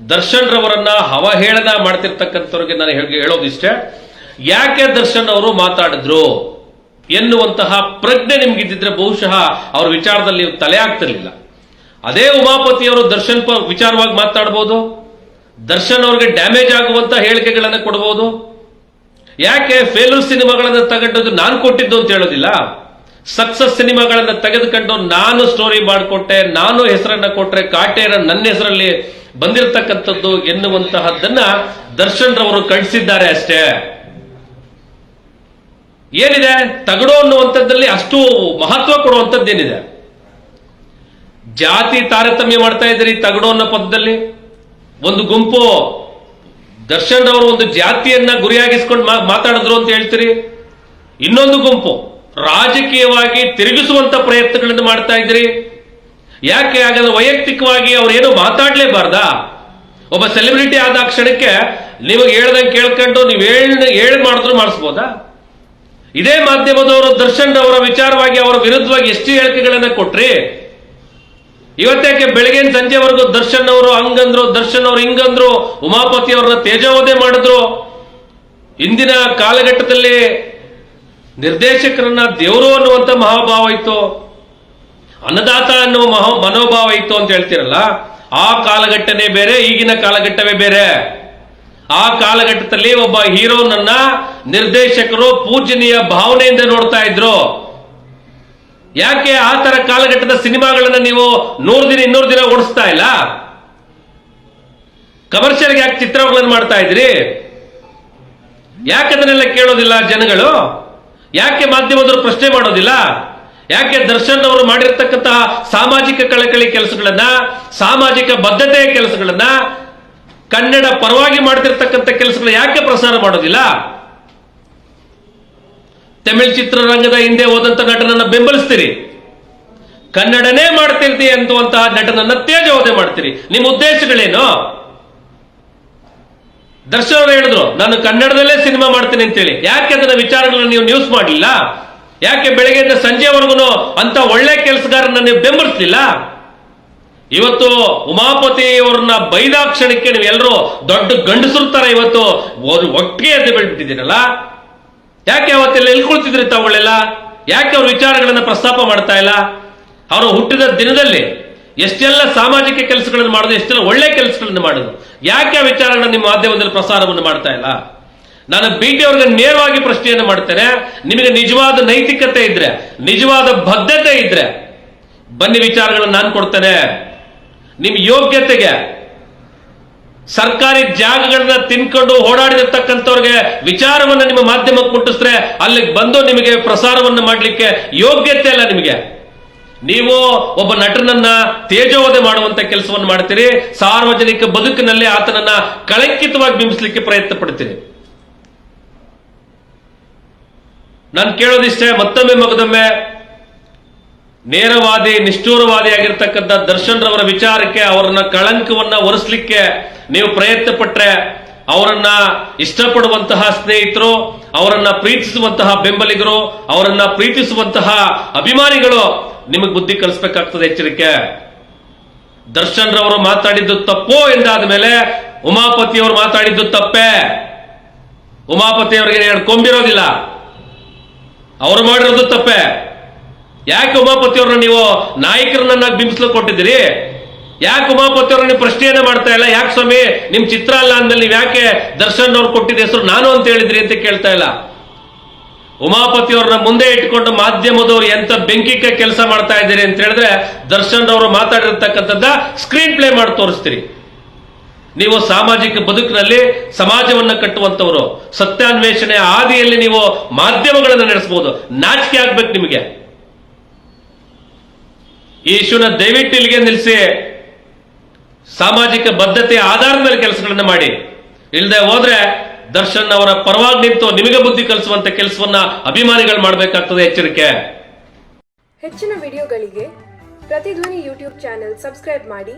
ದರ್ಶನ್ ರವರನ್ನ ಅವಹೇಳನ ಮಾಡ್ತಿರ್ತಕ್ಕಂಥವ್ರಿಗೆ ನಾನು ಹೇಳೋದಿಷ್ಟೇ, ಯಾಕೆ ದರ್ಶನ್ ಅವರು ಮಾತಾಡಿದ್ರು ಎನ್ನುವಂತಹ ಪ್ರಜ್ಞೆ ನಿಮ್ಗಿದ್ದಿದ್ರೆ ಬಹುಶಃ ಅವ್ರ ವಿಚಾರದಲ್ಲಿ ನೀವು ತಲೆ ಆಗ್ತಿರ್ಲಿಲ್ಲ. ಅದೇ ಉಮಾಪತಿಯವರು ದರ್ಶನ್ ವಿಚಾರವಾಗಿ ಮಾತಾಡಬಹುದು, ದರ್ಶನ್ ಅವ್ರಿಗೆ ಡ್ಯಾಮೇಜ್ ಆಗುವಂತ ಹೇಳಿಕೆಗಳನ್ನು ಕೊಡಬಹುದು. ಯಾಕೆ ಫೇಲ್ಯೂರ್ ಸಿನಿಮಾಗಳನ್ನು ತಗೊಂಡು ನಾನು ಕೊಟ್ಟಿದ್ದು ಅಂತ ಹೇಳೋದಿಲ್ಲ, ಸಕ್ಸಸ್ ಸಿನಿಮಾಗಳನ್ನು ತೆಗೆದುಕೊಂಡು ನಾನು ಸ್ಟೋರಿ ಮಾಡಿಕೊಟ್ಟೆ, ನಾನು ಹೆಸರನ್ನ ಕೊಟ್ರೆ ಕಾಟೇರ ನನ್ನ ಹೆಸರಲ್ಲಿ ಬಂದಿರತಕ್ಕಂಥದ್ದು ಎನ್ನುವಂತಹದ್ದನ್ನ ದರ್ಶನ್ ರವರು ಕಳಿಸಿದ್ದಾರೆ ಅಷ್ಟೇ. ಏನಿದೆ ತಗಡು ಅನ್ನುವಂಥದ್ದಲ್ಲಿ ಅಷ್ಟು ಮಹತ್ವ ಕೊಡುವಂಥದ್ದೇನಿದೆ? ಜಾತಿ ತಾರತಮ್ಯ ಮಾಡ್ತಾ ಇದ್ದೀರಿ ತಗಡು ಅನ್ನೋ ಪದದಲ್ಲಿ. ಒಂದು ಗುಂಪು ದರ್ಶನ್ ರವರು ಒಂದು ಜಾತಿಯನ್ನ ಗುರಿಯಾಗಿಸ್ಕೊಂಡು ಮಾತಾಡಿದ್ರು ಅಂತ ಹೇಳ್ತೀರಿ, ಇನ್ನೊಂದು ಗುಂಪು ರಾಜಕೀಯವಾಗಿ ತಿರುಗಿಸುವಂತ ಪ್ರಯತ್ನಗಳನ್ನು ಮಾಡ್ತಾ ಇದ್ರಿ. ಯಾಕೆ ಹಾಗಾದ್ರೆ ವೈಯಕ್ತಿಕವಾಗಿ ಅವ್ರೇನು ಮಾತಾಡ್ಲೇಬಾರ್ದಾ? ಒಬ್ಬ ಸೆಲೆಬ್ರಿಟಿ ಆದ ಕ್ಷಣಕ್ಕೆ ನಿಮಗೆ ಹೇಳ್ದಂಗೆ ಕೇಳ್ಕೊಂಡು ನೀವು ಹೇಳಿ ಮಾಡಿದ್ರು ಮಾಡಿಸ್ಬೋದಾ? ಇದೇ ಮಾಧ್ಯಮದವರು ದರ್ಶನ್ ಅವರ ವಿಚಾರವಾಗಿ ಅವರ ವಿರುದ್ಧವಾಗಿ ಎಷ್ಟು ಹೇಳಿಕೆಗಳನ್ನ ಕೊಟ್ರಿ. ಇವತ್ತೇಕೆ ಬೆಳಗ್ಗೆ ಸಂಜೆವರೆಗೂ ದರ್ಶನ್ ಅವರು ಹಂಗಂದ್ರು, ದರ್ಶನ್ ಅವರು ಹಿಂಗಂದ್ರು, ಉಮಾಪತಿ ಅವರನ್ನ ತೇಜೋವಧೆ ಮಾಡಿದ್ರು. ಇಂದಿನ ಕಾಲಘಟ್ಟದಲ್ಲಿ ನಿರ್ದೇಶಕರನ್ನ ದೇವರು ಅನ್ನುವಂತ ಮಹಾಭಾವ ಇತ್ತು, ಅನ್ನದಾತ ಅನ್ನುವ ಮನೋಭಾವ ಇತ್ತು ಅಂತ ಹೇಳ್ತಿರಲ್ಲ. ಆ ಕಾಲಘಟ್ಟನೇ ಬೇರೆ, ಈಗಿನ ಕಾಲಘಟ್ಟವೇ ಬೇರೆ. ಆ ಕಾಲಘಟ್ಟದಲ್ಲಿ ಒಬ್ಬ ಹೀರೋನನ್ನ ನಿರ್ದೇಶಕರು ಪೂಜನೀಯ ಭಾವನೆಯಿಂದ ನೋಡ್ತಾ ಇದ್ರು. ಯಾಕೆ ಆ ತರ ಕಾಲಘಟ್ಟದ ಸಿನಿಮಾಗಳನ್ನ ನೀವು 100 ದಿನ 200 ದಿನ ಓಡಿಸ್ತಾ ಇಲ್ಲ? ಕಮರ್ಷಿಯಲ್ಗೆ ಯಾಕೆ ಚಿತ್ರಗಳನ್ನು ಮಾಡ್ತಾ ಇದ್ರಿ? ಯಾಕೆ ಅದನ್ನೆಲ್ಲ ಕೇಳೋದಿಲ್ಲ ಜನಗಳು? ಯಾಕೆ ಮಾಧ್ಯಮದವರು ಪ್ರಶ್ನೆ ಮಾಡೋದಿಲ್ಲ? ಯಾಕೆ ದರ್ಶನ್ ಅವರು ಮಾಡಿರ್ತಕ್ಕಂತಹ ಸಾಮಾಜಿಕ ಕಳಕಳಿ ಕೆಲಸಗಳನ್ನ, ಸಾಮಾಜಿಕ ಬದ್ಧತೆಯ ಕೆಲಸಗಳನ್ನ, ಕನ್ನಡ ಪರವಾಗಿ ಮಾಡ್ತಿರ್ತಕ್ಕಂಥ ಕೆಲಸಗಳು ಯಾಕೆ ಪ್ರಸಾರ ಮಾಡೋದಿಲ್ಲ? ತಮಿಳ್ ಚಿತ್ರರಂಗದ ಹಿಂದೆ ಹೋದಂತ ನಟನನ್ನ ಬೆಂಬಲಿಸ್ತೀರಿ, ಕನ್ನಡನೇ ಮಾಡ್ತಿರ್ತೀವಿ ಅಂತುವಂತಹ ನಟನನ್ನ ತೇಜೋವಧೆ ಮಾಡ್ತೀರಿ. ನಿಮ್ಮ ಉದ್ದೇಶಗಳೇನು? ದರ್ಶನ್ ಅವರು ಹೇಳಿದ್ರು ನಾನು ಕನ್ನಡದಲ್ಲೇ ಸಿನಿಮಾ ಮಾಡ್ತೀನಿ ಅಂತೇಳಿ. ಯಾಕೆ ಅದನ್ನ ವಿಚಾರಗಳನ್ನ ನೀವು ನ್ಯೂಸ್ ಮಾಡಲಿಲ್ಲ? ಯಾಕೆ ಬೆಳಗ್ಗೆಯಿಂದ ಸಂಜೆವರೆಗೂ ಅಂತ ಒಳ್ಳೆ ಕೆಲಸಗಾರನ್ನ ನೀವು ಬೆಂಬಲಿಸಲಿಲ್ಲ? ಇವತ್ತು ಉಮಾಪತಿ ಅವ್ರನ್ನ ಬೈದಾಕ್ಷಣಕ್ಕೆ ನೀವು ಎಲ್ಲರೂ ದೊಡ್ಡ ಗಂಡಸರು ತರ ಇವತ್ತು ಒಟ್ಟಿಗೆ ಎದ್ದು ಬೆಳ್ಬಿಟ್ಟಿದ್ದೀರಲ್ಲ. ಯಾಕೆ ಅವತ್ತೆಲ್ಲ ಎಲ್ಕೊಳ್ತಿದ್ರಿ ತಾವುಗಳೆಲ್ಲ? ಯಾಕೆ ಅವ್ರ ವಿಚಾರಗಳನ್ನ ಪ್ರಸ್ತಾಪ ಮಾಡ್ತಾ ಇಲ್ಲ? ಅವರು ಹುಟ್ಟಿದ ದಿನದಲ್ಲಿ ಎಷ್ಟೆಲ್ಲ ಸಾಮಾಜಿಕ ಕೆಲಸಗಳನ್ನು ಮಾಡೋದು, ಎಷ್ಟೆಲ್ಲ ಒಳ್ಳೆ ಕೆಲಸಗಳನ್ನು ಮಾಡೋದು, ಯಾಕೆ ಆ ವಿಚಾರಗಳನ್ನ ನಿಮ್ಮ ಮಾಧ್ಯಮದಲ್ಲಿ ಪ್ರಸಾರವನ್ನು ಮಾಡ್ತಾ ಇಲ್ಲ? ನಾನು BT ಅವ್ರಿಗೆ ನೇರವಾಗಿ ಪ್ರಶ್ನೆಯನ್ನು ಮಾಡ್ತೇನೆ. ನಿಮಗೆ ನಿಜವಾದ ನೈತಿಕತೆ ಇದ್ರೆ, ನಿಜವಾದ ಬದ್ಧತೆ ಇದ್ರೆ ಬನ್ನಿ, ವಿಚಾರಗಳನ್ನು ನಾನು ಕೊಡ್ತೇನೆ. ನಿಮ್ಮ ಯೋಗ್ಯತೆಗೆ ಸರ್ಕಾರಿ ಜಾಗಗಳನ್ನ ತಿನ್ಕೊಂಡು ಓಡಾಡಿರ್ತಕ್ಕಂಥವ್ರಿಗೆ ವಿಚಾರವನ್ನು ನಿಮ್ಮ ಮಾಧ್ಯಮಕ್ಕೆ ಮುಟ್ಟಿಸಿದ್ರೆ ಅಲ್ಲಿಗೆ ಬಂದು ನಿಮಗೆ ಪ್ರಸಾರವನ್ನು ಮಾಡಲಿಕ್ಕೆ ಯೋಗ್ಯತೆ ಅಲ್ಲ ನಿಮಗೆ. ನೀವು ಒಬ್ಬ ನಟನನ್ನ ತೇಜೋವಧೆ ಮಾಡುವಂತ ಕೆಲಸವನ್ನು ಮಾಡ್ತೀರಿ, ಸಾರ್ವಜನಿಕ ಬದುಕಿನಲ್ಲಿ ಆತನನ್ನ ಕಳಂಕಿತವಾಗಿ ಬಿಂಬಿಸಲಿಕ್ಕೆ ಪ್ರಯತ್ನ ಪಡ್ತೀರಿ. ನಾನು ಕೇಳೋದಿಷ್ಟೇ, ಮತ್ತೊಮ್ಮೆ ಮಗದೊಮ್ಮೆ ನೇರವಾದಿ ನಿಷ್ಠೂರವಾದಿ ಆಗಿರ್ತಕ್ಕಂಥ ದರ್ಶನ್ ರವರ ವಿಚಾರಕ್ಕೆ ಅವರನ್ನ ಕಳಂಕವನ್ನ ಒರೆಸಲಿಕ್ಕೆ ನೀವು ಪ್ರಯತ್ನ ಪಟ್ರೆ, ಅವರನ್ನ ಇಷ್ಟಪಡುವಂತಹ ಸ್ನೇಹಿತರು, ಅವರನ್ನ ಪ್ರೀತಿಸುವಂತಹ ಬೆಂಬಲಿಗರು, ಅವರನ್ನ ಪ್ರೀತಿಸುವಂತಹ ಅಭಿಮಾನಿಗಳು ನಿಮಗೆ ಬುದ್ಧಿ ಕಲಿಸಬೇಕಾಗ್ತದೆ. ಎಚ್ಚರಿಕೆ. ದರ್ಶನ್ ರವರು ಮಾತಾಡಿದ್ದು ತಪ್ಪು ಎಂದಾದ ಮೇಲೆ ಉಮಾಪತಿ ಅವರು ಮಾತಾಡಿದ್ದು ತಪ್ಪೇ. ಉಮಾಪತಿ ಅವರಿಗೆ ಎರಡು ಕೊಂಬಿರೋದಿಲ್ಲ, ಅವರು ಮಾಡಿರೋದು ತಪ್ಪೇ. ಯಾಕೆ ಉಮಾಪತಿ ಅವ್ರನ್ನ ನೀವು ನಾಯಕರನ್ನ ಬಿಂಬಿಸ್ಲಿಕ್ಕೆ ಕೊಟ್ಟಿದ್ದೀರಿ? ಯಾಕೆ ಉಮಾಪತಿ ಅವ್ರನ್ನ ನೀವು ಪ್ರಶ್ನೆಯನ್ನ ಮಾಡ್ತಾ ಇಲ್ಲ? ಯಾಕೆ ಸ್ವಾಮಿ ನಿಮ್ ಚಿತ್ರ ಅಲ್ಲ ಅಂದಲ್ಲಿ ನೀವು ಯಾಕೆ ದರ್ಶನ್ ಅವ್ರು ಕೊಟ್ಟಿದ್ದ ಹೆಸರು ನಾನು ಅಂತ ಹೇಳಿದ್ರಿ ಅಂತ ಕೇಳ್ತಾ ಇಲ್ಲ. ಉಮಾಪತಿ ಅವ್ರನ್ನ ಮುಂದೆ ಇಟ್ಕೊಂಡು ಮಾಧ್ಯಮದವರು ಎಂತ ಬೆಂಕಿಕ ಕೆಲಸ ಮಾಡ್ತಾ ಇದ್ದೀರಿ ಅಂತ ಹೇಳಿದ್ರೆ, ದರ್ಶನ್ ಅವರು ಮಾತಾಡಿರ್ತಕ್ಕಂಥದ್ದ ಸ್ಕ್ರೀನ್ ಪ್ಲೇ ಮಾಡಿ ತೋರಿಸ್ತೀರಿ. ನೀವು ಸಾಮಾಜಿಕ ಬದುಕಿನಲ್ಲಿ ಸಮಾಜವನ್ನು ಕಟ್ಟುವಂತವರು, ಸತ್ಯಾನ್ವೇಷಣೆ ಹಾದಿಯಲ್ಲಿ ನೀವು ಮಾಧ್ಯಮಗಳನ್ನು ನಡೆಸಬಹುದು. ನಾಚಿಕೆ ಆಗ್ಬೇಕು ನಿಮಗೆ. ಈ ಇಶ್ಯೂನ ದಯವಿಟ್ಟು ಇಲ್ಲಿಗೆ ನಿಲ್ಲಿಸಿ, ಸಾಮಾಜಿಕ ಬದ್ಧತೆಯ ಆಧಾರದ ಮೇಲೆ ಕೆಲಸಗಳನ್ನ ಮಾಡಿ. ಇಲ್ಲದೆ ಹೋದ್ರೆ ದರ್ಶನ್ ಅವರ ಪರವಾಗಿ ನಿಂತು ನಿಮಗೆ ಬುದ್ಧಿ ಕಲಿಸುವಂತ ಕೆಲಸವನ್ನ ಅಭಿಮಾನಿಗಳು ಮಾಡಬೇಕಾಗ್ತದೆ. ಎಚ್ಚರಿಕೆ. ಹೆಚ್ಚಿನ ವಿಡಿಯೋಗಳಿಗೆ ಪ್ರತಿಧ್ವನಿ ಯೂಟ್ಯೂಬ್ ಚಾನೆಲ್ ಸಬ್ಸ್ಕ್ರೈಬ್ ಮಾಡಿ,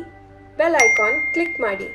ಬೆಲ್ ಐಕಾನ್ ಕ್ಲಿಕ್ ಮಾಡಿ.